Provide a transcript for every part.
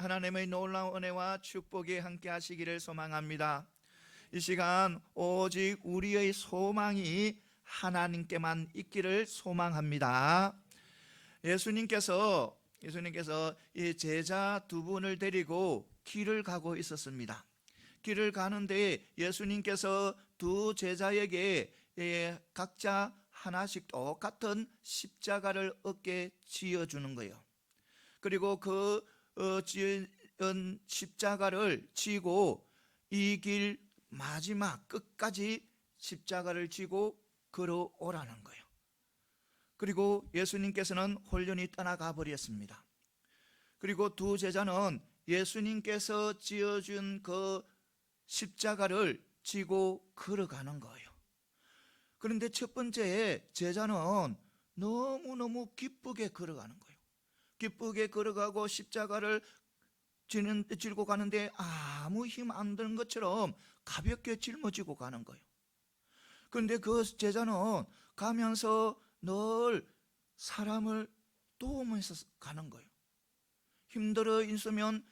하나님의 놀라운 은혜와 축복이 함께 하시기를 소망합니다. 이 시간 오직 우리의 소망이 하나님께만 있기를 소망합니다. 예수님께서 이 제자 두 분을 데리고 길을 가고 있었습니다. 길을 가는데 예수님께서 두 제자에게 각자 하나씩 똑같은 십자가를 어깨에 지어주는 거예요. 그리고 그 지은 십자가를 지고 이 길 마지막 끝까지 십자가를 지고 걸어오라는 거예요. 그리고 예수님께서는 홀연히 떠나가 버렸습니다. 그리고 두 제자는 예수님께서 지어준 그 십자가를 지고 걸어가는 거예요. 그런데 첫 번째 제자는 너무너무 기쁘게 걸어가는 거예요. 기쁘게 걸어가고 십자가를 질고 가는데 아무 힘 안 드는 것처럼 가볍게 짊어지고 가는 거예요. 그런데 그 제자는 가면서 늘 사람을 도우면서 가는 거예요. 힘들어 있으면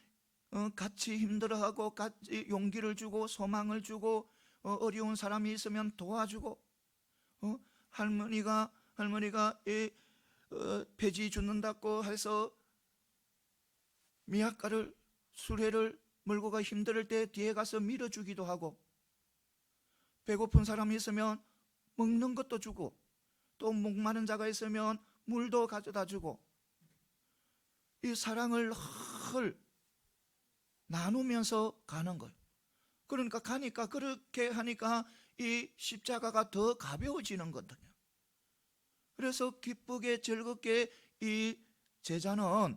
같이 힘들어하고 같이 용기를 주고 소망을 주고 어려운 사람이 있으면 도와주고 할머니가 폐지 죽는다고 해서 미약가를 수레를 몰고 가 힘들 때 뒤에 가서 밀어주기도 하고, 배고픈 사람이 있으면 먹는 것도 주고, 또 목마른 자가 있으면 물도 가져다 주고, 이 사랑을 늘 나누면서 가는 거예요. 그러니까 가니까, 그렇게 하니까 이 십자가가 더 가벼워지는 거거든요. 그래서 기쁘게 즐겁게 이 제자는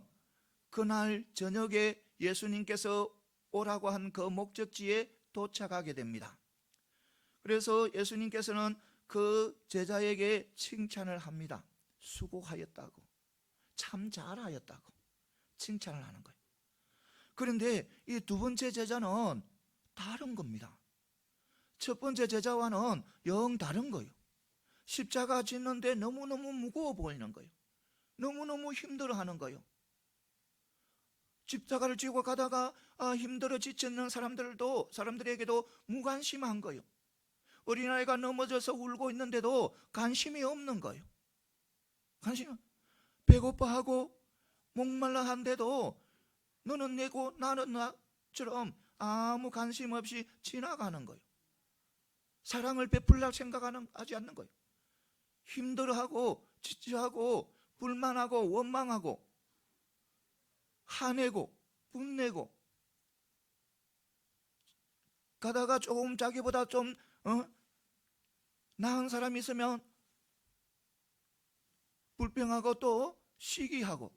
그날 저녁에 예수님께서 오라고 한 그 목적지에 도착하게 됩니다. 그래서 예수님께서는 그 제자에게 칭찬을 합니다. 수고하였다고, 참 잘하였다고 칭찬을 하는 거예요. 그런데 이 두 번째 제자는 다른 겁니다. 첫 번째 제자와는 영 다른 거예요. 십자가 짓는데 너무너무 무거워 보이는 거예요. 너무너무 힘들어하는 거예요. 십자가를 지고 가다가 힘들어 지치는 사람들에게도 무관심한 거예요. 어린아이가 넘어져서 울고 있는데도 관심이 없는 거예요. 배고파하고 목말라 한데도 너는 내고 나는 나처럼 아무 관심 없이 지나가는 거예요. 사랑을 베풀려 생각하지 않는 거예요. 힘들어하고 지치하고 불만하고 원망하고 화내고 분내고 가다가 조금 자기보다 좀 나은 사람이 있으면 불평하고 또 시기하고,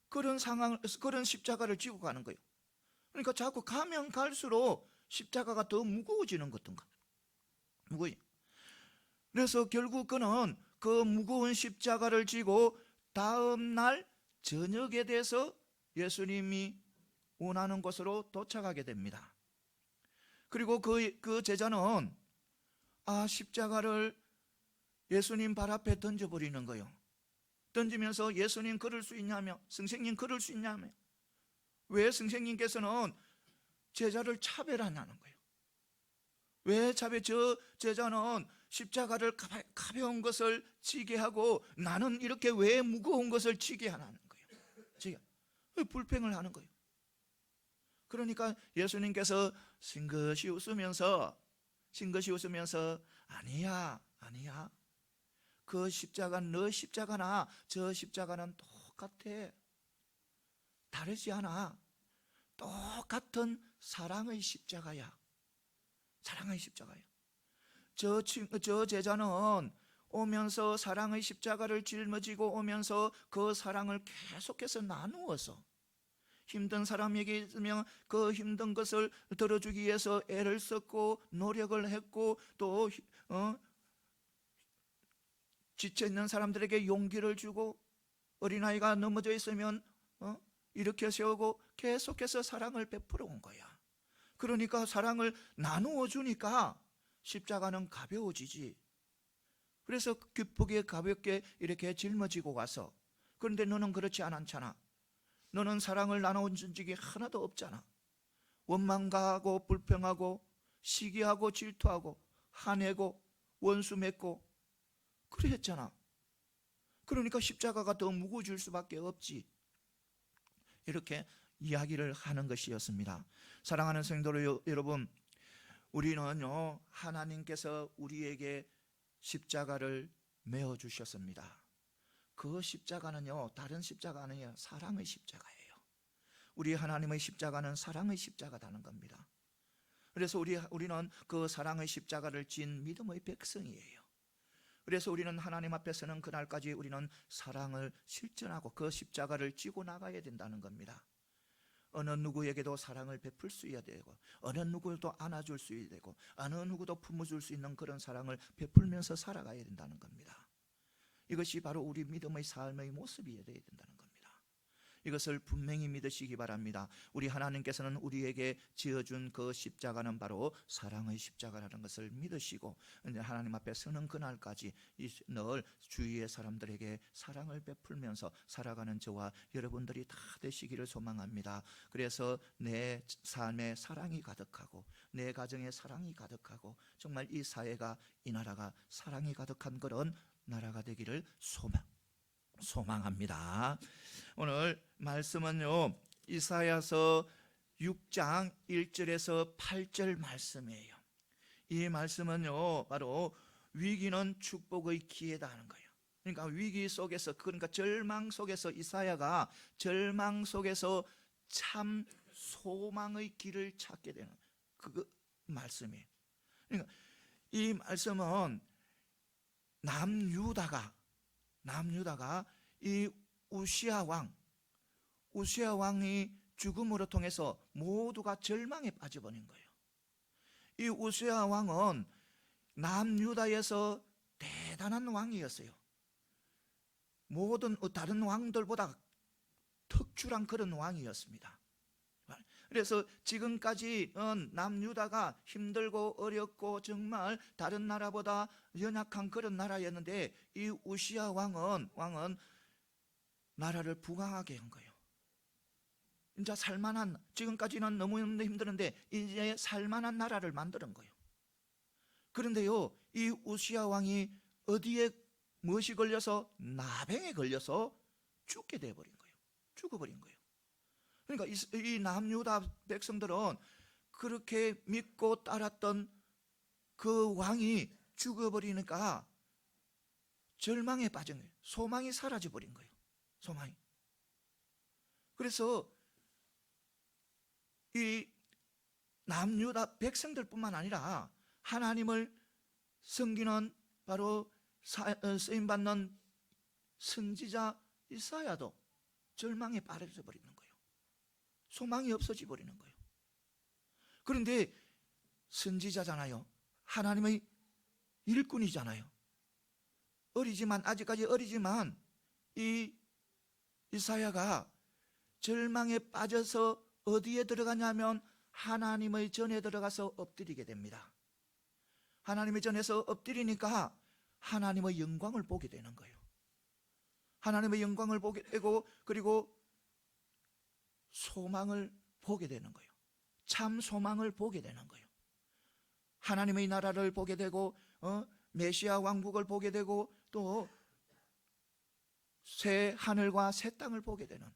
그런 십자가를 지고 가는 거예요. 그러니까 자꾸 가면 갈수록 십자가가 더 무거워지는 것인가. 그래서 결국 그는 그 무거운 십자가를 지고 다음 날 저녁에 돼서 예수님이 원하는 곳으로 도착하게 됩니다. 그리고 그 제자는 십자가를 예수님 발 앞에 던져버리는 거예요. 던지면서 예수님 걸을 수 있냐며, 선생님 걸을 수 있냐며. 왜 선생님께서는 제자를 차별하냐는 거예요. 왜 저 제자는 십자가를 가벼운 것을 지게 하고 나는 이렇게 왜 무거운 것을 지게 하냐는 거예요. 제가 불평을 하는 거예요. 그러니까 예수님께서 싱긋이 웃으면서 아니야, 그 십자가는 너 십자가나 저 십자가는 똑같아. 다르지 않아. 똑같은 사랑의 십자가야. 저 제자는 오면서 사랑의 십자가를 짊어지고 오면서 그 사랑을 계속해서 나누어서 힘든 사람에게 있으면 그 힘든 것을 들어주기 위해서 애를 썼고 노력을 했고, 또 지쳐있는 사람들에게 용기를 주고, 어린아이가 넘어져 있으면 일으켜 세우고 계속해서 사랑을 베풀어 온 거야. 그러니까 사랑을 나누어 주니까 십자가는 가벼워지지. 그래서 기쁘게 가볍게 이렇게 짊어지고 가서, 그런데 너는 그렇지 않잖아. 너는 사랑을 나눠준 적이 하나도 없잖아. 원망가하고 불평하고 시기하고 질투하고 화내고 원수 맺고 그랬잖아. 그러니까 십자가가 더 무거워질 수밖에 없지. 이렇게 이야기를 하는 것이었습니다. 사랑하는 성도 여러분, 우리는요, 하나님께서 우리에게 십자가를 메어 주셨습니다. 그 십자가는요, 다른 십자가 아니에요. 사랑의 십자가예요. 우리 하나님의 십자가는 사랑의 십자가라는 겁니다. 그래서 우리는 그 사랑의 십자가를 진 믿음의 백성이에요. 그래서 우리는 하나님 앞에 서는 그날까지 우리는 사랑을 실천하고 그 십자가를 지고 나가야 된다는 겁니다. 어느 누구에게도 사랑을 베풀 수 있어야 되고, 어느 누구도 안아줄 수 있어야 되고, 어느 누구도 품어줄 수 있는 그런 사랑을 베풀면서 살아가야 된다는 겁니다. 이것이 바로 우리 믿음의 삶의 모습이어야 된다는 겁니다. 이것을 분명히 믿으시기 바랍니다. 우리 하나님께서는 우리에게 지어준 그 십자가는 바로 사랑의 십자가라는 것을 믿으시고, 하나님 앞에 서는 그날까지 늘 주위의 사람들에게 사랑을 베풀면서 살아가는 저와 여러분들이 다 되시기를 소망합니다. 그래서 내 삶에 사랑이 가득하고 내 가정에 사랑이 가득하고 정말 이 사회가, 이 나라가 사랑이 가득한 그런 나라가 되기를 소망합니다. 오늘 말씀은요, 이사야서 6장 1절에서 8절 말씀이에요. 이 말씀은요, 바로 위기는 축복의 기회다 하는 거예요. 그러니까 위기 속에서, 그러니까 절망 속에서, 이사야가 절망 속에서 참 소망의 길을 찾게 되는 그 말씀이에요. 그러니까 이 말씀은 남유다가 이 우시아 왕이 죽음으로 통해서 모두가 절망에 빠져버린 거예요. 이 우시아 왕은 남유다에서 대단한 왕이었어요. 모든 다른 왕들보다 특출한 그런 왕이었습니다. 그래서 지금까지는 남유다가 힘들고 어렵고 정말 다른 나라보다 연약한 그런 나라였는데, 이 우시아 왕은 나라를 부강하게 한 거예요. 이제 살만한, 지금까지는 너무 힘드는데 이제 살만한 나라를 만드는 거예요. 그런데요, 이 우시아 왕이 어디에 무엇이 걸려서, 나병에 걸려서 죽게 돼버린 거예요. 죽어버린 거예요. 그러니까 이 남유다 백성들은 그렇게 믿고 따랐던 그 왕이 죽어버리니까 절망에 빠진 거예요. 소망이 사라져버린 거예요. 소망이. 그래서 이 남유다 백성들뿐만 아니라 하나님을 섬기는 바로 쓰임받는 선지자 이사야도 절망에 빠져 버리는 거예요. 소망이 없어져 버리는 거예요. 그런데 선지자잖아요. 하나님의 일꾼이잖아요. 아직까지 어리지만 이 이사야가 절망에 빠져서 어디에 들어가냐면 하나님의 전에 들어가서 엎드리게 됩니다. 하나님의 전에서 엎드리니까 하나님의 영광을 보게 되는 거예요. 하나님의 영광을 보게 되고, 그리고 소망을 보게 되는 거예요. 참 소망을 보게 되는 거예요. 하나님의 나라를 보게 되고, 메시아 왕국을 보게 되고, 또 새 하늘과 새 땅을 보게 되는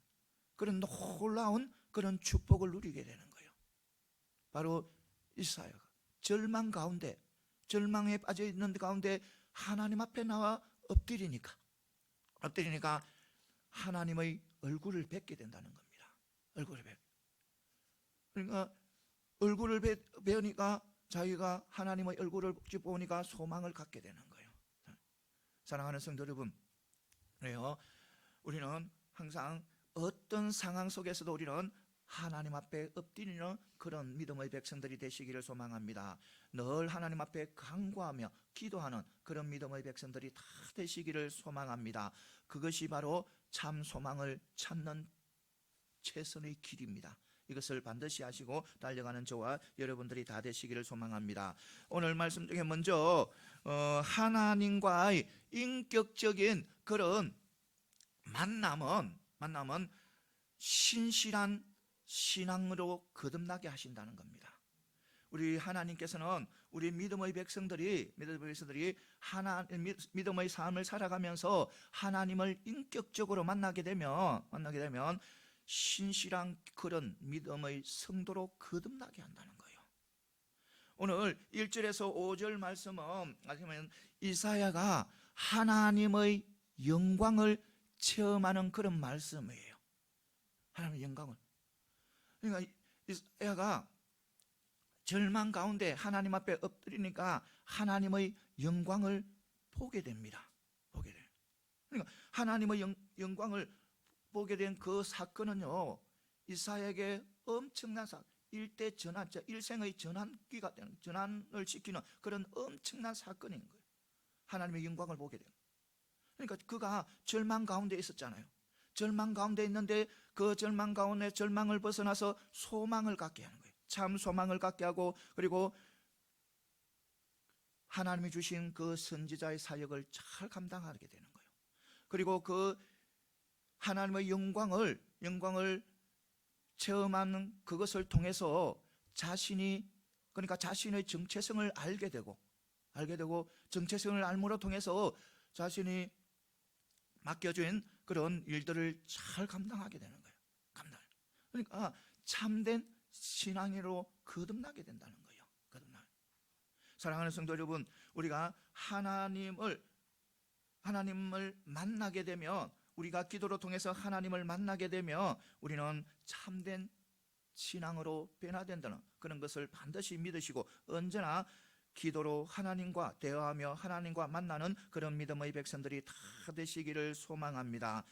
그런 놀라운 그런 축복을 누리게 되는 거예요. 바로 이사야가 절망 가운데, 절망에 빠져 있는 가운데 하나님 앞에 나와 엎드리니까 하나님의 얼굴을 뵙게 된다는 겁니다. 그러니까 얼굴을 배우니까 자기가 하나님의 얼굴을 보니까 소망을 갖게 되는 거예요. 사랑하는 성도 여러분, 그래요. 우리는 항상 어떤 상황 속에서도 우리는 하나님 앞에 엎드리는 그런 믿음의 백성들이 되시기를 소망합니다. 늘 하나님 앞에 간구하며 기도하는 그런 믿음의 백성들이 다 되시기를 소망합니다. 그것이 바로 참 소망을 찾는 최선의 길입니다. 이것을 반드시 하시고 달려가는 저와 여러분들이 다 되시기를 소망합니다. 오늘 말씀 중에 먼저 하나님과의 인격적인 그런 만남은 신실한 신앙으로 거듭나게 하신다는 겁니다. 우리 하나님께서는 우리 믿음의 백성들이 믿음의 삶을 살아가면서 하나님을 인격적으로 만나게 되면 신실한 그런 믿음의 성도로 거듭나게 한다는 거예요. 오늘 1절에서 5절 말씀은 이사야가 하나님의 영광을 체험하는 그런 말씀이에요. 하나님의 영광을. 그러니까 이사야가 절망 가운데 하나님 앞에 엎드리니까 하나님의 영광을 보게 됩니다. 보게 돼요. 그러니까 하나님의 영광을 보게 된 그 사건은요, 이사야에게 엄청난 일대 전환, 일생의 전환기가 되는, 전환을 시키는 그런 엄청난 사건인 거예요. 하나님의 영광을 보게 되는. 그러니까 그가 절망 가운데 있었잖아요. 절망 가운데 있는데 그 절망 가운데 절망을 벗어나서 소망을 갖게 하는 거예요. 참 소망을 갖게 하고, 그리고 하나님이 주신 그 선지자의 사역을 잘 감당하게 되는 거예요. 그리고 그 하나님의 영광을 체험하는 그것을 통해서 그러니까 자신의 정체성을 알게 되고 정체성을 알므로 통해서 자신이 맡겨진 그런 일들을 잘 감당하게 되는 거예요. 그러니까 참된 신앙으로 거듭나게 된다는 거예요. 사랑하는 성도 여러분, 우리가 하나님을 만나게 되면, 우리가 기도로 통해서 하나님을 만나게 되면 우리는 참된 신앙으로 변화된다는 그런 것을 반드시 믿으시고, 언제나 기도로 하나님과 대화하며 하나님과 만나는 그런 믿음의 백성들이 다 되시기를 소망합니다.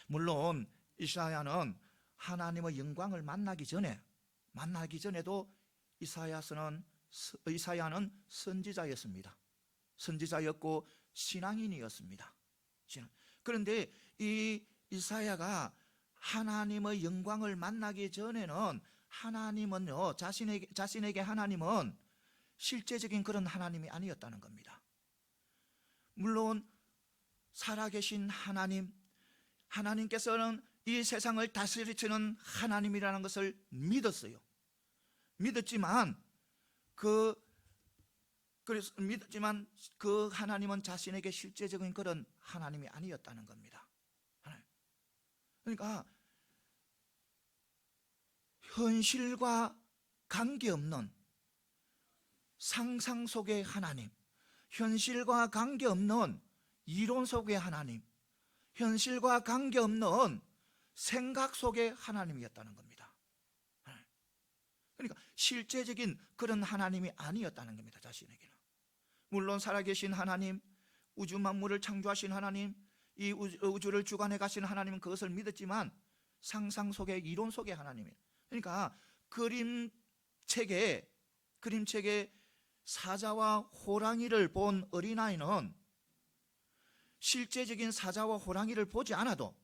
물론 이사야는 하나님의 영광을 만나기 전에도 이사야는 선지자였습니다. 선지자였고 신앙인이었습니다. 그런데 이 이사야가 하나님의 영광을 만나기 전에는 하나님은요, 자신에게 하나님은 실제적인 그런 하나님이 아니었다는 겁니다. 물론 살아계신 하나님께서는 이 세상을 다스리시는 하나님이라는 것을 믿었지만 그 하나님은 자신에게 실제적인 그런 하나님이 아니었다는 겁니다. 그러니까 현실과 관계없는 상상 속의 하나님, 현실과 관계없는 이론 속의 하나님, 현실과 관계없는 생각 속의 하나님이었다는 겁니다. 그러니까 실제적인 그런 하나님이 아니었다는 겁니다. 자신에게는. 물론 살아계신 하나님, 우주 만물을 창조하신 하나님, 이 우주를 주관해 가시는 하나님은 그것을 믿었지만 상상 속의, 이론 속의 하나님이에요. 그러니까 그림책에 사자와 호랑이를 본 어린아이는 실제적인 사자와 호랑이를 보지 않아도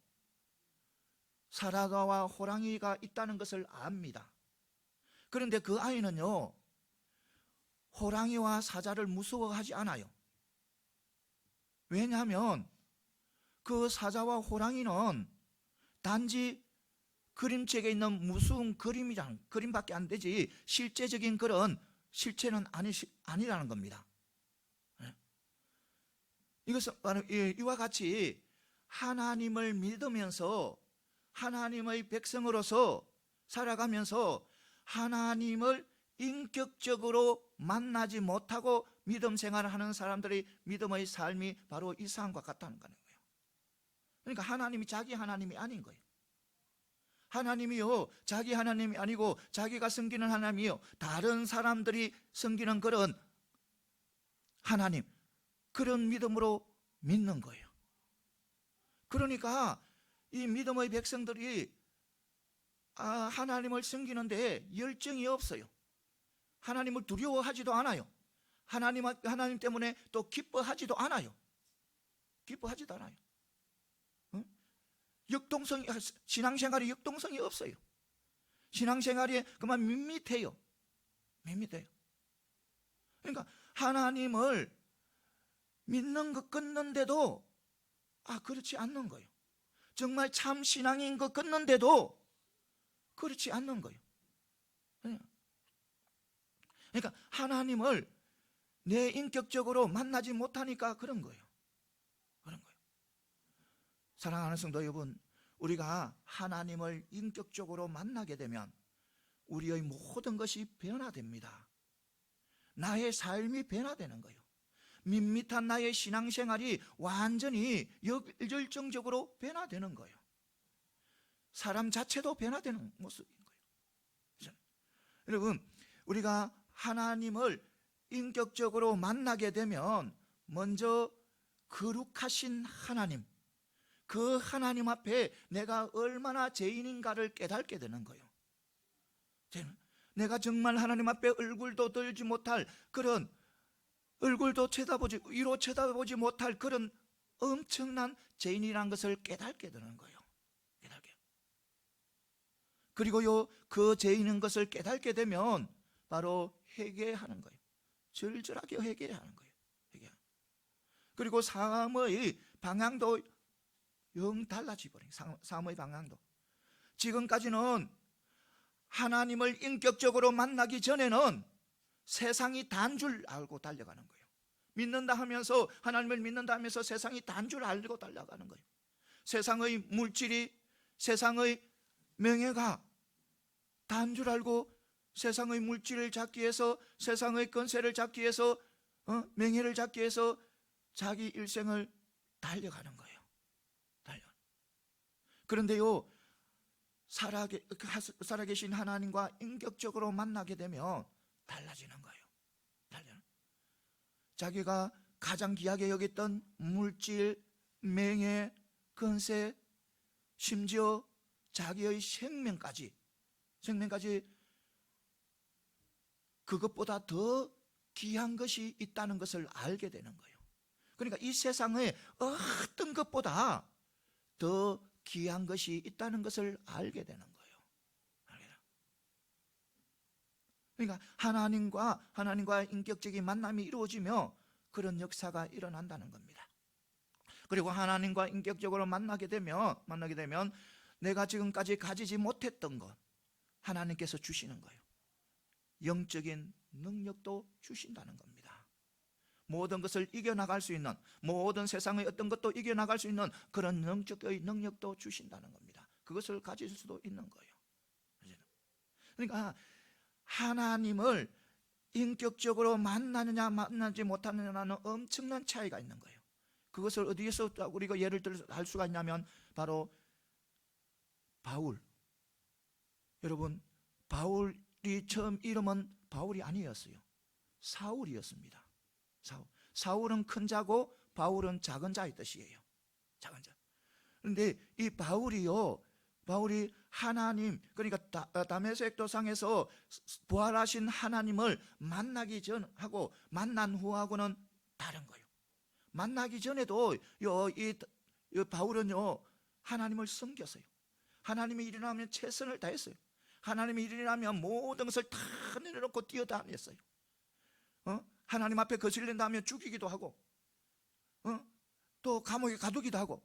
사자와 호랑이가 있다는 것을 압니다. 그런데 그 아이는요, 호랑이와 사자를 무서워하지 않아요. 왜냐하면 그 사자와 호랑이는 단지 그림책에 있는 무서운 그림밖에 안 되지 실제적인 그런 실체는 아니라는 겁니다. 이것은 바로 이와 같이 하나님을 믿으면서 하나님의 백성으로서 살아가면서 하나님을 인격적으로 만나지 못하고 믿음 생활을 하는 사람들의 믿음의 삶이 바로 이 사람과 같다는 거예요. 그러니까 하나님이 자기 하나님이 아닌 거예요. 하나님이요, 자기 하나님이 아니고 자기가 섬기는 하나님이요, 다른 사람들이 섬기는 그런 하나님, 그런 믿음으로 믿는 거예요. 그러니까 이 믿음의 백성들이 하나님을 섬기는데 열정이 없어요. 하나님을 두려워하지도 않아요. 하나님 때문에 또 기뻐하지도 않아요. 신앙생활에 역동성이 없어요. 신앙생활이 그만 밋밋해요. 그러니까 하나님을 믿는 것 끊는데도 그렇지 않는 거예요. 정말 참 신앙인 것 같는데도 그렇지 않는 거예요. 그러니까 하나님을 내 인격적으로 만나지 못하니까 그런 거예요. 그런 거예요. 사랑하는 성도 여러분, 우리가 하나님을 인격적으로 만나게 되면 우리의 모든 것이 변화됩니다. 나의 삶이 변화되는 거예요. 밋밋한 나의 신앙생활이 완전히 열정적으로 변화되는 거예요. 사람 자체도 변화되는 모습인 거예요. 그렇죠? 여러분, 우리가 하나님을 인격적으로 만나게 되면 먼저 거룩하신 하나님, 그 하나님 앞에 내가 얼마나 죄인인가를 깨닫게 되는 거예요. 내가 정말 하나님 앞에 얼굴도 들지 못할 그런, 얼굴도 위로 쳐다보지 못할 그런 엄청난 죄인이라는 것을 깨닫게 되는 거예요. 그리고요, 그 죄인인 것을 깨닫게 되면 바로 회개하는 거예요. 절절하게 회개하는 거예요. 그리고 삶의 방향도 영 달라져 버려요. 삶의 방향도. 지금까지는 하나님을 인격적으로 만나기 전에는 세상이 단 줄 알고 달려가는 거예요. 믿는다 하면서, 하나님을 믿는다 하면서 세상이 단 줄 알고 달려가는 거예요. 세상의 물질이, 세상의 명예가 단 줄 알고 세상의 물질을 잡기 위해서, 세상의 권세를 잡기 위해서, 명예를 잡기 위해서 자기 일생을 달려가는 거예요. 그런데요, 살아계신 하나님과 인격적으로 만나게 되면 달라지는 거예요. 자기가 가장 귀하게 여겼던 물질, 명예, 권세, 심지어 자기의 생명까지 그것보다 더 귀한 것이 있다는 것을 알게 되는 거예요. 그러니까 이 세상에 어떤 것보다 더 귀한 것이 있다는 것을 알게 되는 거예요. 그러니까 하나님과 인격적인 만남이 이루어지며 그런 역사가 일어난다는 겁니다. 그리고 하나님과 인격적으로 만나게 되면 내가 지금까지 가지지 못했던 것 하나님께서 주시는 거예요. 영적인 능력도 주신다는 겁니다. 모든 것을 이겨나갈 수 있는, 모든 세상의 어떤 것도 이겨나갈 수 있는 그런 영적의 능력도 주신다는 겁니다. 그것을 가질 수도 있는 거예요. 그러니까 하나님을 인격적으로 만나느냐 만나지 못하느냐는 엄청난 차이가 있는 거예요. 그것을 어디에서 우리가 예를 들어서 알 수가 있냐면 바로 바울. 여러분, 바울이 처음 이름은 바울이 아니었어요. 사울이었습니다. 사울은 큰 자고 바울은 작은 자의 뜻이에요. 작은 자. 그런데 이 바울이 하나님, 그러니까 다메섹 도상에서 부활하신 하나님을 만나기 전하고 만난 후하고는 다른 거예요. 만나기 전에도 이 바울은요 하나님을 섬겼어요. 하나님이 일어나면 최선을 다했어요. 하나님이 일어나면 모든 것을 다 내려놓고 뛰어다녔어요. 하나님 앞에 거슬린다 하면 죽이기도 하고, 또 감옥에 가두기도 하고.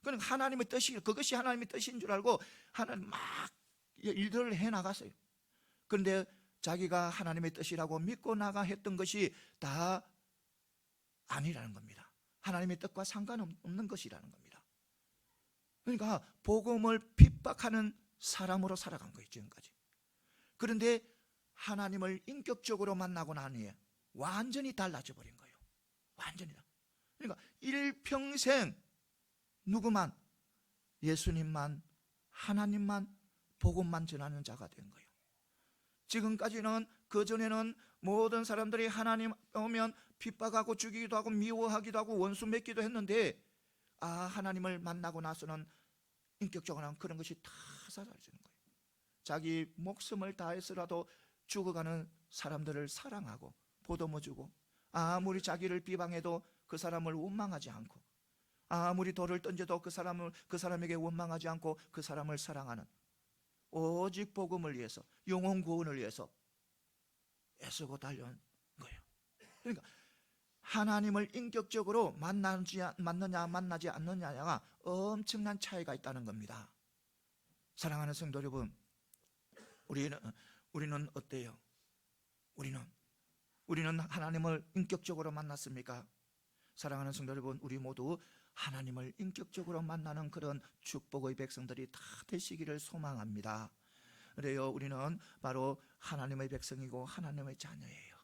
그러니까 하나님의 뜻이, 그것이 하나님의 뜻인 줄 알고 하나님 막 일들을 해나갔어요. 그런데 자기가 하나님의 뜻이라고 믿고 나가 했던 것이 다 아니라는 겁니다. 하나님의 뜻과 상관없는 것이라는 겁니다. 그러니까 복음을 핍박하는 사람으로 살아간 거예요, 지금까지. 그런데 하나님을 인격적으로 만나고 난 후에 완전히 달라져 버린 거예요. 완전히. 그러니까 일평생 누구만, 예수님만, 하나님만, 복음만 전하는 자가 된 거예요. 지금까지는, 그전에는 모든 사람들이 하나님 오면 핍박하고 죽이기도 하고 미워하기도 하고 원수 맺기도 했는데, 하나님을 만나고 나서는 인격적으로 그런 것이 다 사라지는 거예요. 자기 목숨을 다해서라도 죽어가는 사람들을 사랑하고 보듬어 주고, 아무리 자기를 비방해도 그 사람을 원망하지 않고, 아무리 돌을 던져도 그 사람에게 원망하지 않고 그 사람을 사랑하는, 오직 복음을 위해서, 영혼 구원을 위해서 애쓰고 달려온 거예요. 그러니까 하나님을 인격적으로 만나느냐 만나지 않느냐가 엄청난 차이가 있다는 겁니다. 사랑하는 성도 여러분, 우리는 어때요? 우리는 하나님을 인격적으로 만났습니까? 사랑하는 성도 여러분, 우리 모두 하나님을 인격적으로 만나는 그런 축복의 백성들이 다 되시기를 소망합니다. 그래요, 우리는 바로 하나님의 백성이고 하나님의 자녀예요.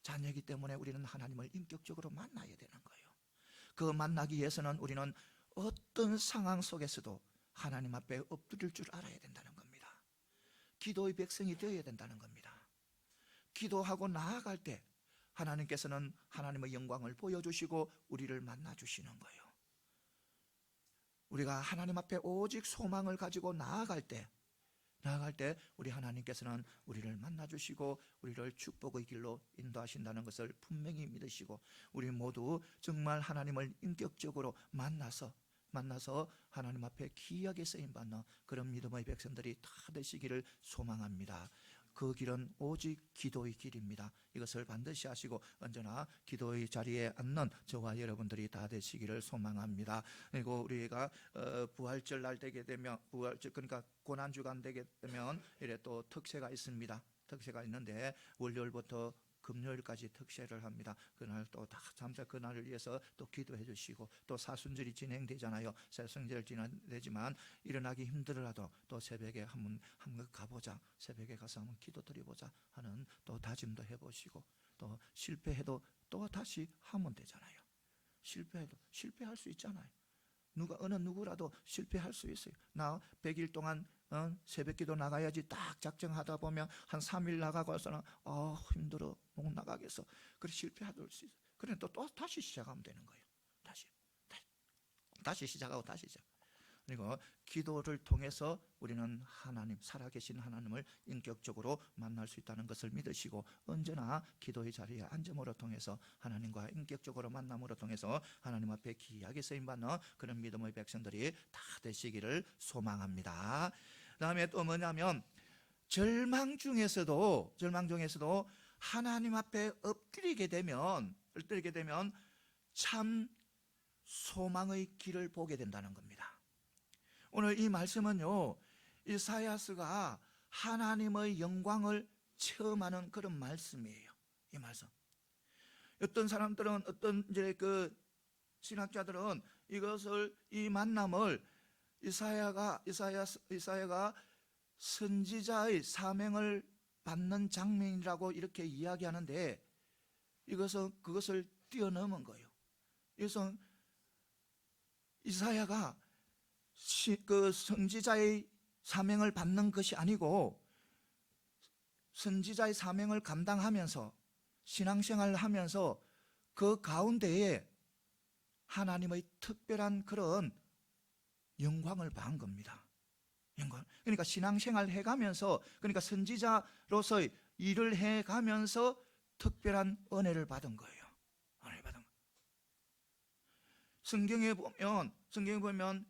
자녀이기 때문에 우리는 하나님을 인격적으로 만나야 되는 거예요. 그 만나기 위해서는 우리는 어떤 상황 속에서도 하나님 앞에 엎드릴 줄 알아야 된다는 겁니다. 기도의 백성이 되어야 된다는 겁니다. 기도하고 나아갈 때 하나님께서는 하나님의 영광을 보여주시고 우리를 만나주시는 거예요. 우리가 하나님 앞에 오직 소망을 가지고 나아갈 때 우리 하나님께서는 우리를 만나주시고 우리를 축복의 길로 인도하신다는 것을 분명히 믿으시고, 우리 모두 정말 하나님을 인격적으로 만나서 하나님 앞에 귀하게 쓰임받는 그런 믿음의 백성들이 다 되시기를 소망합니다. 그 길은 오직 기도의 길입니다. 이것을 반드시 하시고 언제나 기도의 자리에 앉는 저와 여러분들이 다 되시기를 소망합니다. 그리고 우리가 부활절 날 되게 되면, 부활절 그러니까 고난주간 되게 되면 이래 또 특세가 있습니다. 특세가 있는데 월요일부터 금요일까지 특세를 합니다. 그날 또 다 잠시 그날을 위해서 또 기도해 주시고, 또 사순절이 진행되잖아요. 사순절 진행되지만 일어나기 힘들어도 또 새벽에 한번 가보자, 새벽에 가서 한번 기도 드려보자 하는 또 다짐도 해보시고, 또 실패해도 또 다시 하면 되잖아요. 실패해도 실패할 수 있잖아요. 어느 누구라도 실패할 수 있어요. 나 100일 동안 새벽 기도 나가야지 딱 작정하다 보면 한 3일 나가고서는 힘들어, 못 나가겠어. 그래 실패할 수 있어요. 그래 또 다시 시작하면 되는 거예요. 다시 시작하고 다시 시작. 그리고 기도를 통해서 우리는 하나님, 살아계신 하나님을 인격적으로 만날 수 있다는 것을 믿으시고, 언제나 기도의 자리에 앉음으로 통해서 하나님과 인격적으로 만남으로 통해서 하나님 앞에 귀하게 쓰임받는 그런 믿음의 백성들이 다 되시기를 소망합니다. 그 다음에 또 뭐냐면, 절망 중에서도 하나님 앞에 엎드리게 되면 참 소망의 길을 보게 된다는 겁니다. 오늘 이 말씀은요, 이사야스가 하나님의 영광을 체험하는 그런 말씀이에요. 이 말씀. 어떤 사람들은, 어떤 이제 그 신학자들은 이 만남을 이사야가 선지자의 사명을 받는 장면이라고 이렇게 이야기하는데, 그것을 뛰어넘은 거예요. 그래서 이사야가 그 선지자의 사명을 받는 것이 아니고, 선지자의 사명을 감당하면서 신앙생활을 하면서 그 가운데에 하나님의 특별한 그런 영광을 받은 겁니다. 그러니까 신앙생활을 해가면서, 그러니까 선지자로서의 일을 해가면서 특별한 은혜를 받은 거예요. 성경에 보면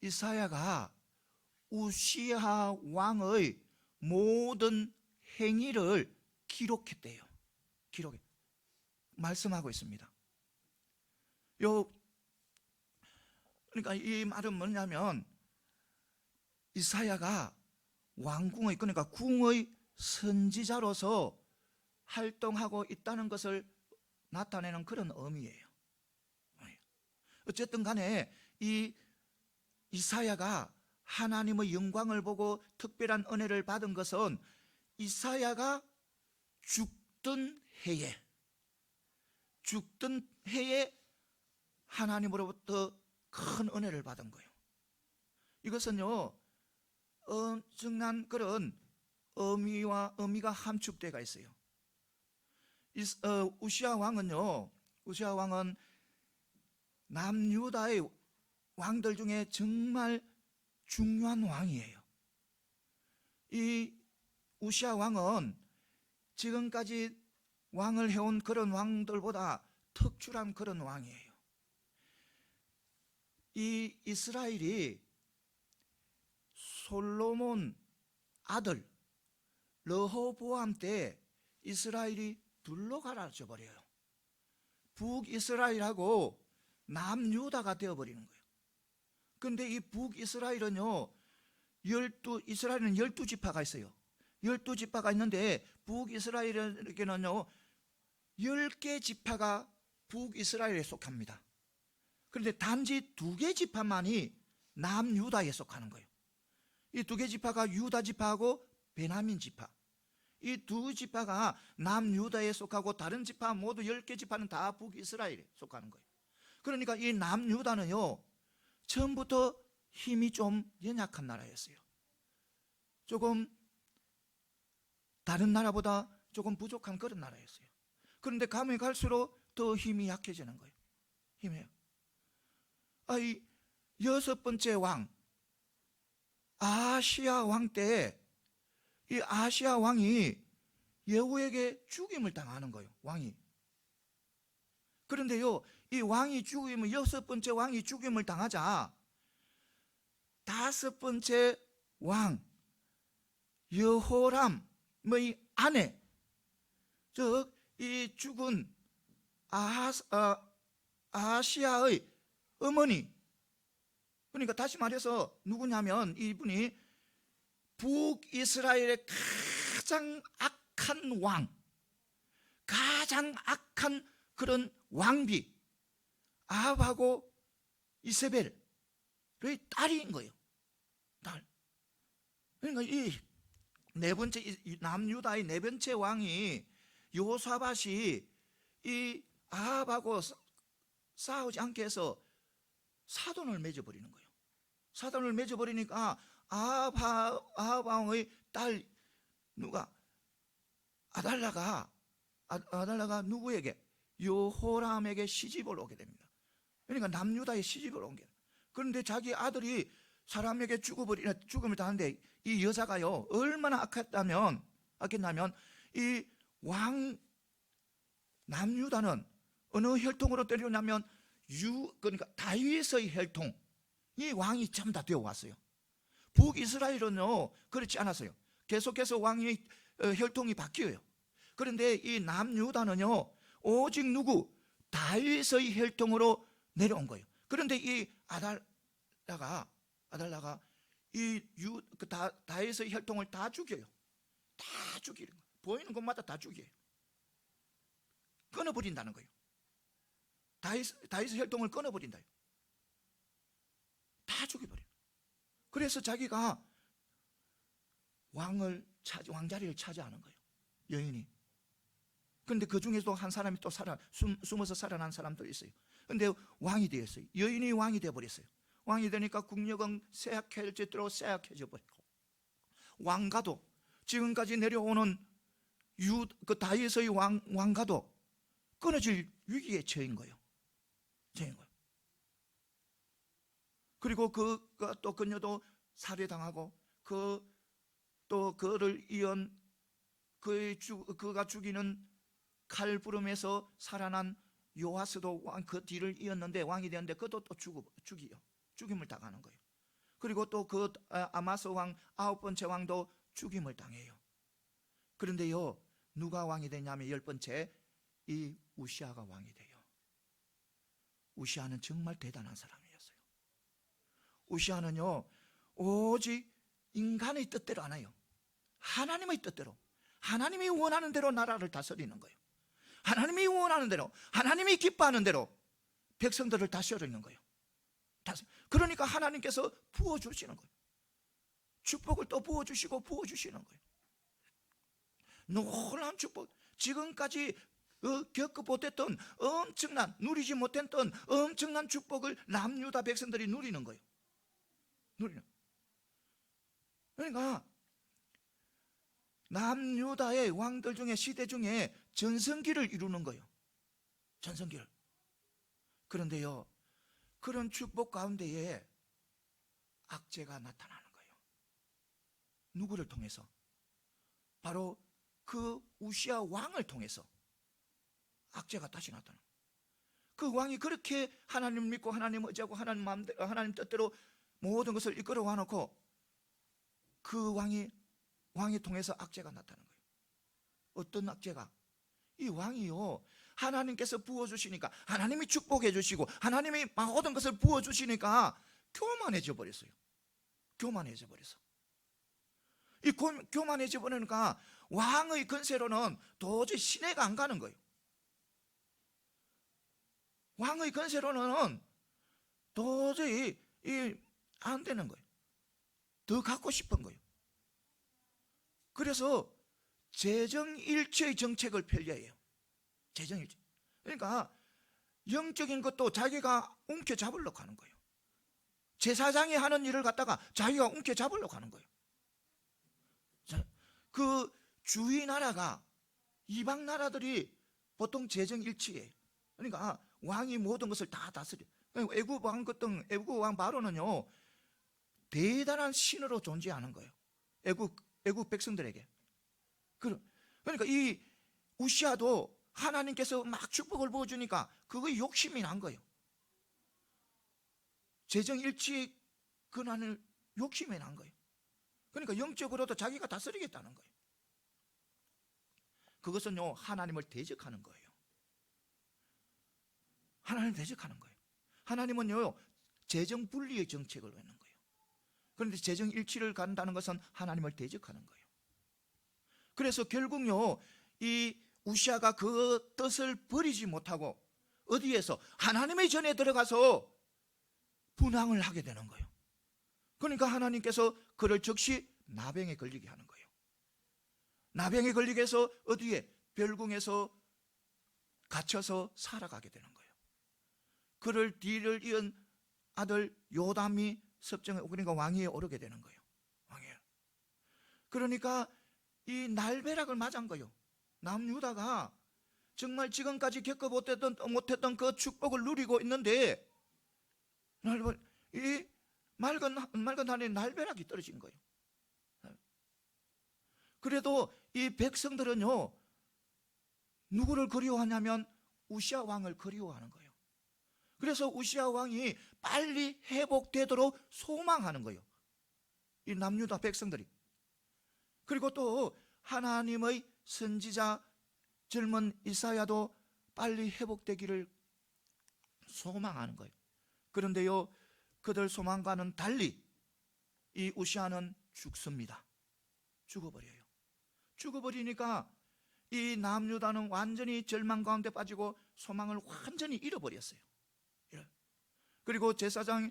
이사야가 우시야 왕의 모든 행위를 기록했대요. 말씀하고 있습니다. 그러니까 이 말은 뭐냐면, 이사야가 왕궁의, 그러니까 궁의 선지자로서 활동하고 있다는 것을 나타내는 그런 의미예요. 어쨌든 간에 이 이사야가 하나님의 영광을 보고 특별한 은혜를 받은 것은 이사야가 죽던 해에 하나님으로부터 큰 은혜를 받은 거예요. 이것은요, 엄청난 그런 의미가 함축되어 있어요. 우시야 왕은 남유다의 왕들 중에 정말 중요한 왕이에요. 이 우시야 왕은 지금까지 왕을 해온 그런 왕들보다 특출한 그런 왕이에요. 이 이스라엘이 솔로몬 아들 러호보암 때 이스라엘이 둘로 갈라져 버려요. 북이스라엘하고 남유다가 되어버리는 거예요. 그런데 이 북이스라엘은요, 이스라엘은 12지파가 있어요. 12지파가 있는데 북이스라엘에게는요 10개 지파가 북이스라엘에 속합니다. 그런데 단지 2개 지파만이 남유다에 속하는 거예요. 이 2개 지파가 유다 지파하고 베냐민 지파, 이 2지파가 남유다에 속하고 다른 지파 모두 10개 지파는 다 북이스라엘에 속하는 거예요. 그러니까 이 남유다는요 처음부터 힘이 좀 연약한 나라였어요. 조금 다른 나라보다 조금 부족한 그런 나라였어요. 그런데 가면 갈수록 더 힘이 약해지는 거예요. 힘이에요. 이 6번째 왕 아시아 왕 때 이 아시아 왕이 예후에게 죽임을 당하는 거예요. 왕이. 그런데요 이 왕이 죽임을 6번째 왕이 죽임을 당하자 5번째 왕 여호람의 아내, 즉 이 죽은 아시아의 어머니, 그러니까 다시 말해서 누구냐면 이분이 북이스라엘의 가장 악한 왕, 가장 악한 그런 왕비 아합하고 이세벨의 딸인 거예요. 딸. 그러니까 이 네 번째 남유다의 네 번째 왕이 여호사밧이 이 아합하고 싸우지 않게 해서 사돈을 맺어버리는 거예요. 사돈을 맺어버리니까 아합 왕의 딸 누가 아달라가 누구에게? 여호람에게 시집을 오게 됩니다. 그러니까 남유다에 시집을 온 게. 그런데 자기 아들이 사람에게 죽음을 당하는데 이 여자가요 얼마나 악했냐면 이 왕 남유다는 어느 혈통으로 때려냐면 그러니까 다윗의 혈통, 이 왕이 전부 다 되어 왔어요. 북이스라엘은요 그렇지 않았어요. 계속해서 왕의 혈통이 바뀌어요. 그런데 이 남유다는요 오직 누구? 다윗의 혈통으로 내려온 거예요. 그런데 이 아달라가 다윗의 혈통을 다 죽여요. 다 죽이는 거예요. 보이는 곳마다 다 죽여요. 끊어버린다는 거예요. 다윗의 혈통을 끊어버린다. 다 죽여버려요. 그래서 자기가 왕자리를 차지하는 거예요. 여인이. 그런데 그 중에도 한 사람이 또 숨어서 살아난 사람도 있어요. 그런데 왕이 되었어요. 여인이 왕이 되어버렸어요. 왕이 되니까 국력은 쇠약해져 버리고, 왕가도 지금까지 내려오는 그 다윗의 왕가도 끊어질 위기에 처한 거예요. 그리고 그가 또 그녀도 살해당하고 또 그를 이은 그가 죽이는 칼부름에서 살아난 요아스도 그 뒤를 이었는데 왕이 되었는데 그것도 또 죽임을 당하는 거예요. 그리고 또 그 아마스 왕 9번째 왕도 죽임을 당해요. 그런데요 누가 왕이 되냐면 10번째 이 우시아가 왕이 돼요. 우시아는 정말 대단한 사람이었어요. 우시아는요 오직 인간의 뜻대로 안 해요. 하나님의 뜻대로, 하나님이 원하는 대로 나라를 다스리는 거예요. 하나님이 원하는 대로, 하나님이 기뻐하는 대로 백성들을 다스리는 거예요. 그러니까 하나님께서 부어주시는 거예요. 축복을 또 부어주시는 거예요. 놀라운 축복, 지금까지 겪어 못했던 누리지 못했던 엄청난 축복을 남유다 백성들이 누리는 거예요. 그러니까 남유다의 왕들 중에 시대 중에 전성기를 이루는 거예요. 전성기를. 그런데요 그런 축복 가운데에 악재가 나타나는 거예요. 누구를 통해서? 바로 그 우시아 왕을 통해서 악재가 다시 나타나는 거예요. 그 왕이 그렇게 하나님 믿고 하나님 의지하고 하나님 뜻대로 모든 것을 이끌어와 놓고 그 왕이 통해서 악재가 나타나는 거예요. 어떤 악재가? 이 왕이요 하나님께서 부어주시니까, 하나님이 축복해 주시고 하나님이 모든 것을 부어주시니까 교만해져 버렸어요. 교만해져 버려서. 이 교만해져 버리니까 왕의 권세로는 도저히 시내가 안 가는 거예요. 왕의 권세로는 도저히 안 되는 거예요. 더 갖고 싶은 거예요. 그래서 재정일치의 정책을 펼려해요. 재정일치. 그러니까 영적인 것도 자기가 움켜잡으려고 하는 거예요. 제사장이 하는 일을 갖다가 자기가 움켜잡으려고 하는 거예요. 그 주위 나라가, 이방 나라들이 보통 재정일치예요. 그러니까 왕이 모든 것을 다 다스려. 애굽 왕 바로는요 대단한 신으로 존재하는 거예요. 애굽 백성들에게. 그러니까 이 우시아도 하나님께서 막 축복을 부어주니까 그거에 욕심이 난 거예요. 재정일치의 근한을 욕심이 난 거예요. 그러니까 영적으로도 자기가 다스리겠다는 거예요. 그것은요 하나님을 대적하는 거예요. 하나님을 대적하는 거예요. 하나님은요 재정분리의 정책을 하는 거예요. 그런데 재정일치를 간다는 것은 하나님을 대적하는 거예요. 그래서 결국요 이 우시아가 그 뜻을 버리지 못하고 어디에서 하나님의 전에 들어가서 분향을 하게 되는 거예요. 그러니까 하나님께서 그를 즉시 나병에 걸리게 하는 거예요. 나병에 걸리게 해서 어디에? 별궁에서 갇혀서 살아가게 되는 거예요. 그를 뒤를 이은 아들 요담이 섭정에, 그러니까 왕위에 오르게 되는 거예요. 왕위에. 그러니까 이 날벼락을 맞은 거예요. 남유다가 정말 지금까지 겪어 못했던 그 축복을 누리고 있는데 이 맑은 하늘에 날벼락이 떨어진 거예요. 그래도 이 백성들은요 누구를 그리워하냐면 우시아 왕을 그리워하는 거예요. 그래서 우시아 왕이 빨리 회복되도록 소망하는 거예요, 이 남유다 백성들이. 그리고 또 하나님의 선지자 젊은 이사야도 빨리 회복되기를 소망하는 거예요. 그런데요 그들 소망과는 달리 이 우시아는 죽습니다. 죽어버려요. 죽어버리니까 이 남유다는 완전히 절망 가운데 빠지고 소망을 완전히 잃어버렸어요. 그리고 제사장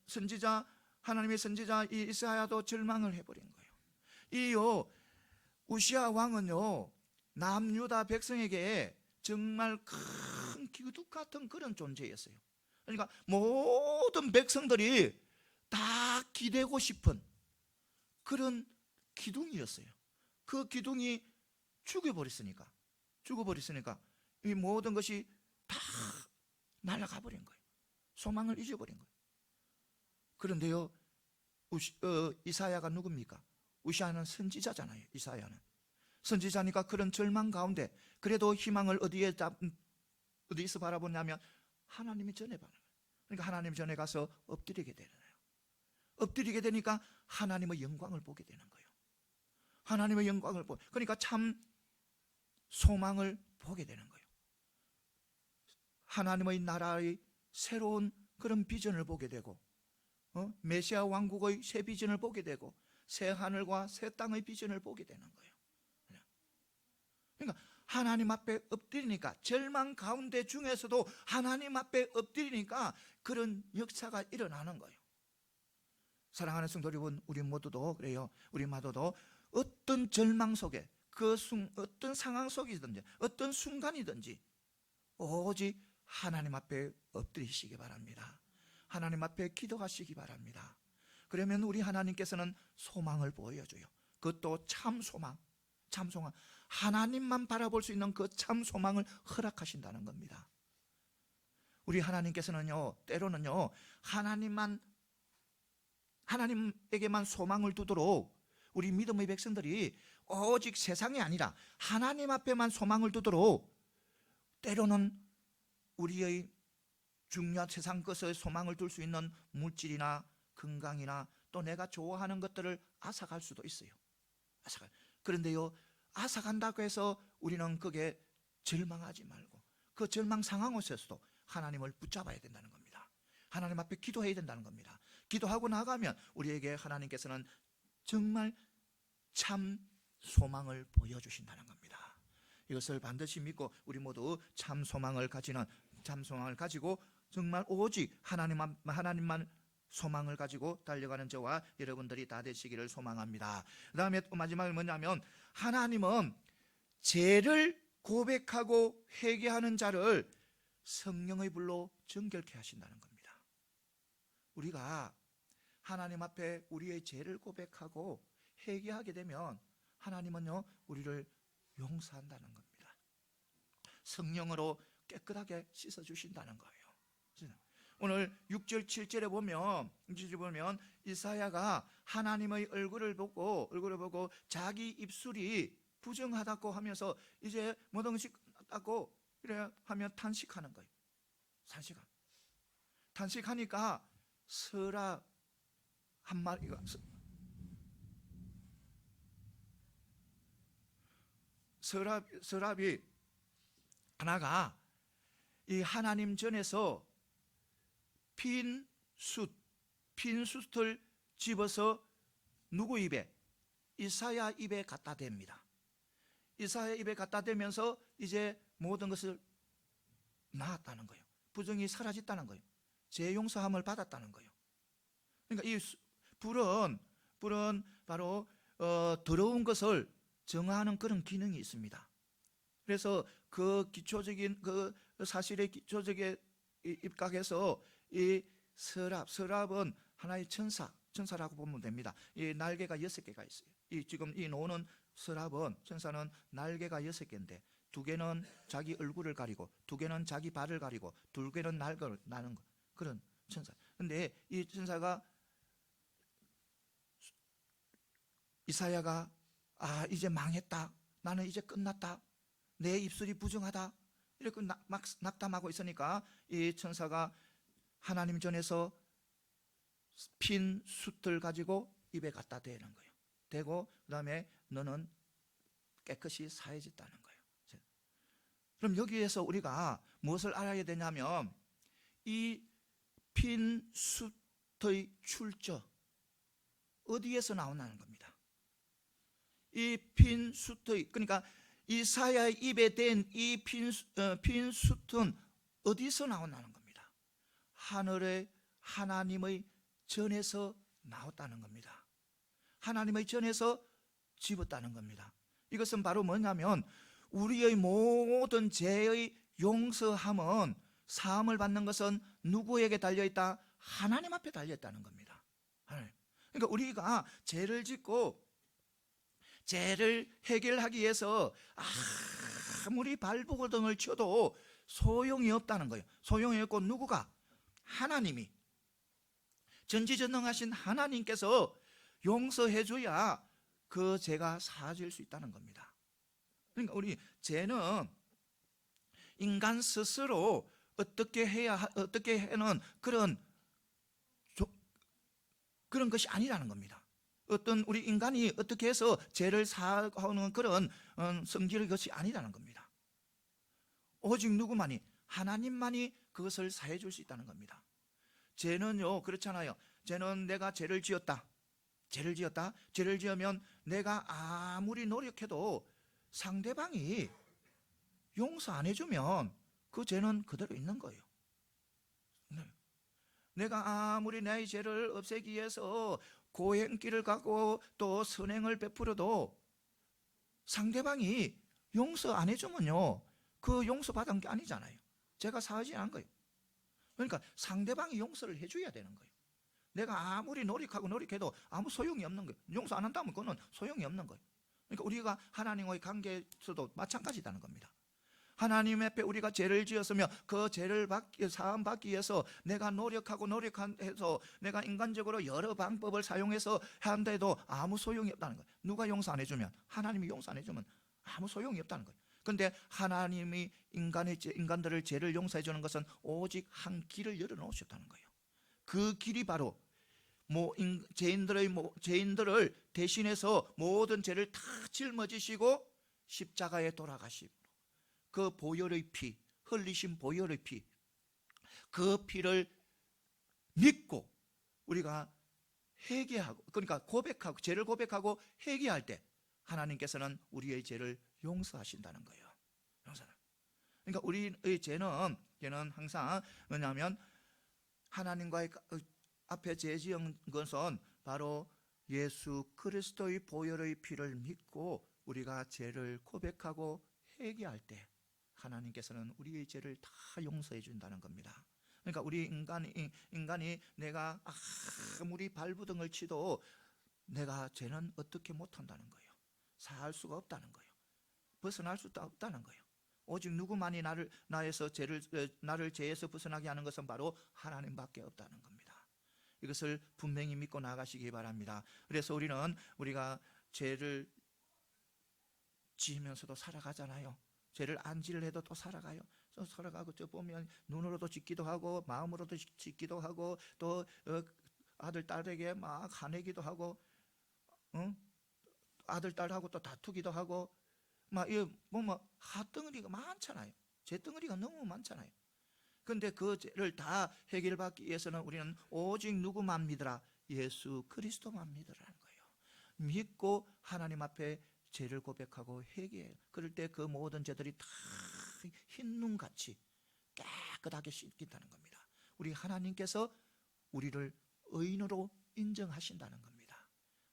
선지자, 하나님의 선지자 이 이사야도 절망을 해버린 거예요. 이 우시아 왕은요 남유다 백성에게 정말 큰 기둥 같은 그런 존재였어요. 그러니까 모든 백성들이 다 기대고 싶은 그런 기둥이었어요. 그 기둥이 죽어버렸으니까 이 모든 것이 다 날아가 버린 거예요. 소망을 잊어버린 거예요. 그런데요 이사야가 누굽니까? 우시아는 선지자잖아요. 이사야는 선지자니까 그런 절망 가운데 그래도 희망을 어디서 바라보냐면 하나님이 전에 바라봐요. 그러니까 하나님 전에 가서 엎드리게 되는 거예요. 엎드리게 되니까 하나님의 영광을 보게 되는 거예요. 하나님의 영광을 그러니까 참 소망을 보게 되는 거예요. 하나님의 나라의 새로운 그런 비전을 보게 되고 메시아 왕국의 새 비전을 보게 되고 새 하늘과 새 땅의 비전을 보게 되는 거예요. 그러니까 하나님 앞에 엎드리니까, 절망 가운데 중에서도 하나님 앞에 엎드리니까 그런 역사가 일어나는 거예요. 사랑하는 성도 여러분, 우리 모두도 그래요. 우리 모두도 어떤 절망 속에 어떤 상황 속이든지 어떤 순간이든지 오직 하나님 앞에 엎드리시기 바랍니다. 하나님 앞에 기도하시기 바랍니다. 그러면 우리 하나님께서는 소망을 보여줘요. 그것도 참 소망, 하나님만 바라볼 수 있는 그 참 소망을 허락하신다는 겁니다. 우리 하나님께서는요 때로는요 하나님에게만 소망을 두도록 우리 믿음의 백성들이 오직 세상이 아니라 하나님 앞에만 소망을 두도록 때로는 우리의 중요한 세상 것에 소망을 둘 수 있는 물질이나 건강이나 또 내가 좋아하는 것들을 앗아갈 수도 있어요. 그런데요 앗아간다고 해서 우리는 그게 절망하지 말고 그 절망 상황 속에서도 하나님을 붙잡아야 된다는 겁니다. 하나님 앞에 기도해야 된다는 겁니다. 기도하고 나가면 우리에게 하나님께서는 정말 참 소망을 보여주신다는 겁니다. 이것을 반드시 믿고 우리 모두 참 소망을 가지고 정말 오직 하나님만 소망을 가지고 달려가는 저와 여러분들이 다 되시기를 소망합니다. 그 다음에 또 마지막에 뭐냐면 하나님은 죄를 고백하고 회개하는 자를 성령의 불로 정결케 하신다는 겁니다. 우리가 하나님 앞에 우리의 죄를 고백하고 회개하게 되면 하나님은요 우리를 용서한다는 겁니다. 성령으로 깨끗하게 씻어주신다는 거예요. 오늘 6절 7절에 보면 이사야가 하나님의 얼굴을 보고 자기 입술이 부정하다고 하면서 이제 모든 것이 끝났다고 이래 하면 탄식하는 거예요. 탄식하니까 서랍 한 마리가 서랍이 하나가 이 하나님 전에서 빈 숯을 집어서 누구 입에? 이사야 입에 갖다 댑니다. 이사야 입에 갖다 대면서 이제 모든 것을 나았다는 거예요. 부정이 사라졌다는 거예요. 죄 용서함을 받았다는 거예요. 그러니까 이 불은 바로 더러운 것을 정화하는 그런 기능이 있습니다. 그래서 그 기초적인 그 사실의 기초적인 입각에서 이 서랍은 하나의 천사라고 보면 됩니다. 이 날개가 6개가 있어요. 지금 이 노는 서랍은 천사는 날개가 6개인데 2개는 자기 얼굴을 가리고 2개는 자기 발을 가리고 2개는 날개를 나는 그런 천사. 근데 이 천사가 이사야가 이제 망했다. 나는 이제 끝났다. 내 입술이 부정하다. 이렇게 막 낙담하고 있으니까 이 천사가 하나님 전에서 핀 숯을 가지고 입에 갖다 대는 거예요. 대고 그다음에 너는 깨끗이 사해졌다는 거예요. 그럼 여기에서 우리가 무엇을 알아야 되냐면 이 핀 숯의 출처 어디에서 나온다는 겁니다. 이 핀 숯의 그러니까 이사야의 입에 댄 이 핀 숯은 어디서 나온다는 겁니다. 하늘의 하나님의 전에서 나왔다는 겁니다. 하나님의 전에서 집었다는 겁니다. 이것은 바로 뭐냐면 우리의 모든 죄의 용서함은 사함을 받는 것은 누구에게 달려있다? 하나님 앞에 달려있다는 겁니다. 그러니까 우리가 죄를 짓고 죄를 해결하기 위해서 아무리 발버둥을 쳐도 소용이 없다는 거예요. 소용이 없고 누구가? 하나님이 전지전능하신 하나님께서 용서해 줘야 그 죄가 사해질 수 있다는 겁니다. 그러니까 우리 죄는 인간 스스로 어떻게 해는 그런 것이 아니라는 겁니다. 어떤 우리 인간이 어떻게 해서 죄를 사하는 그런 성질의 것이 아니라는 겁니다. 오직 누구만이? 하나님만이 그것을 사해 줄 수 있다는 겁니다. 죄는요 그렇잖아요. 죄는 내가 죄를 지었다. 죄를 지으면 내가 아무리 노력해도 상대방이 용서 안 해주면 그 죄는 그대로 있는 거예요. 내가 아무리 내 죄를 없애기 위해서 고행길을 가고 또 선행을 베풀어도 상대방이 용서 안 해주면요 그 용서받은 게 아니잖아요. 제가 사하지 않은 거예요. 그러니까 상대방이 용서를 해줘야 되는 거예요. 내가 아무리 노력해도 아무 소용이 없는 거예요. 용서 안 한다면 그거는 소용이 없는 거예요. 그러니까 우리가 하나님과의 관계에서도 마찬가지다는 겁니다. 하나님 앞에 우리가 죄를 지었으면 그 죄를 사함 받기 위해서 내가 노력해서 내가 인간적으로 여러 방법을 사용해서 한데도 아무 소용이 없다는 거예요. 누가 용서 안 해주면, 하나님이 용서 안 해주면 아무 소용이 없다는 거예요. 그런데 하나님이 인간들을 죄를 용서해 주는 것은 오직 한 길을 열어놓으셨다는 거예요. 그 길이 바로 죄인들을 대신해서 모든 죄를 다 짊어지시고 십자가에 돌아가시고 그 보혈의 피, 흘리신 보혈의 피, 그 피를 믿고 우리가 회개하고, 그러니까 고백하고, 죄를 고백하고 회개할 때 하나님께서는 우리의 죄를 용서하신다는 거예요. 그러니까 우리의 죄는 항상 뭐냐면 하나님과의 앞에 죄 지은 것은 바로 예수 그리스도의 보혈의 피를 믿고 우리가 죄를 고백하고 회개할 때 하나님께서는 우리의 죄를 다 용서해 준다는 겁니다. 그러니까 우리 인간이 내가 아무리 발부등을 치도 내가 죄는 어떻게 못한다는 거예요. 살 수가 없다는 거예요. 벗어날 수도 없다는 거예요. 오직 누구만이 나를 죄에서 벗어나게 하는 것은 바로 하나님밖에 없다는 겁니다. 이것을 분명히 믿고 나가시기 바랍니다. 그래서 우리가 죄를 지으면서도 살아가잖아요. 죄를 안 지으려도 또 살아가요. 살아가고 저 보면 눈으로도 짓기도 하고 마음으로도 짓기도 하고 또 아들 딸에게 막 화내기도 하고 아들 딸하고 또 다투기도 하고 막 핫덩어리가 많잖아요. 죄덩어리가 너무 많잖아요. 그런데 그 죄를 다 해결받기 위해서는 우리는 오직 누구만 믿으라? 예수 그리스도만 믿으라는 거예요. 믿고 하나님 앞에 죄를 고백하고 회개해요. 그럴 때 그 모든 죄들이 다 흰눈같이 깨끗하게 씻긴다는 겁니다. 우리 하나님께서 우리를 의인으로 인정하신다는 겁니다.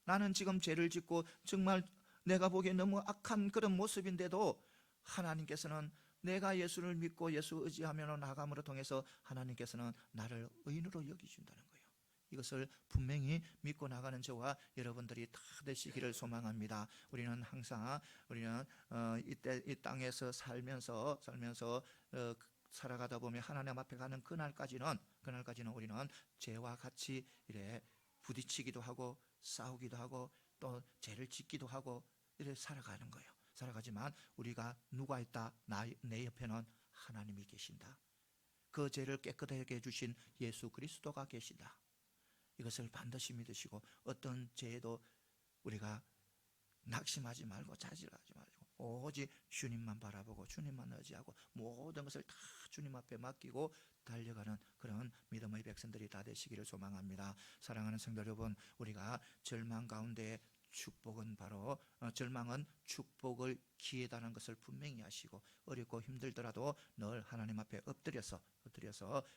나는 지금 죄를 짓고 정말 내가 보기에 너무 악한 그런 모습인데도 하나님께서는 내가 예수를 믿고 예수 의지하며 나감으로 통해서 하나님께서는 나를 의인으로 여기준다는 거예요. 이것을 분명히 믿고 나가는 저와 여러분들이 다 되시기를 소망합니다. 우리는 항상 이 땅에서 살면서 살아가다 보면 하나님 앞에 가는 그날까지는 우리는 죄와 같이 이래 부딪히기도 하고 싸우기도 하고 또 죄를 짓기도 하고 이래 살아가는 거예요. 살아가지만 우리가 누가 있다? 내 옆에는 하나님이 계신다. 그 죄를 깨끗하게 해주신 예수 그리스도가 계신다. 이것을 반드시 믿으시고 어떤 죄에도 우리가 낙심하지 말고 자질하지 말고 오직 주님만 바라보고 주님만 의지하고 모든 것을 다 주님 앞에 맡기고 달려가는 그런 믿음의 백성들이 다 되시기를 소망합니다. 사랑하는 성도 여러분, 우리가 절망 가운데 축복은 바로 절망은 축복을 기회다는 것을 분명히 아시고 어렵고 힘들더라도 늘 하나님 앞에 엎드려서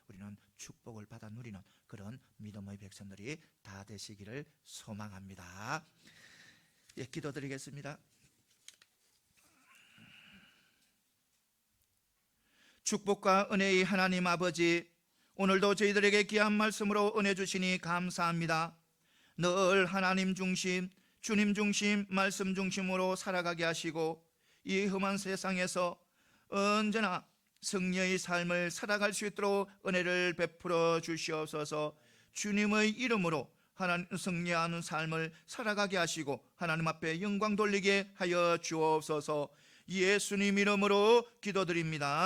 우리는 축복을 받아 누리는 그런 믿음의 백성들이 다 되시기를 소망합니다. 예, 기도드리겠습니다. 축복과 은혜의 하나님 아버지, 오늘도 저희들에게 귀한 말씀으로 은혜 주시니 감사합니다. 늘 하나님 중심, 주님 중심, 말씀 중심으로 살아가게 하시고 이 험한 세상에서 언제나 승리의 삶을 살아갈 수 있도록 은혜를 베풀어 주시옵소서. 주님의 이름으로 하나님 승리하는 삶을 살아가게 하시고 하나님 앞에 영광 돌리게 하여 주옵소서. 예수님 이름으로 기도드립니다.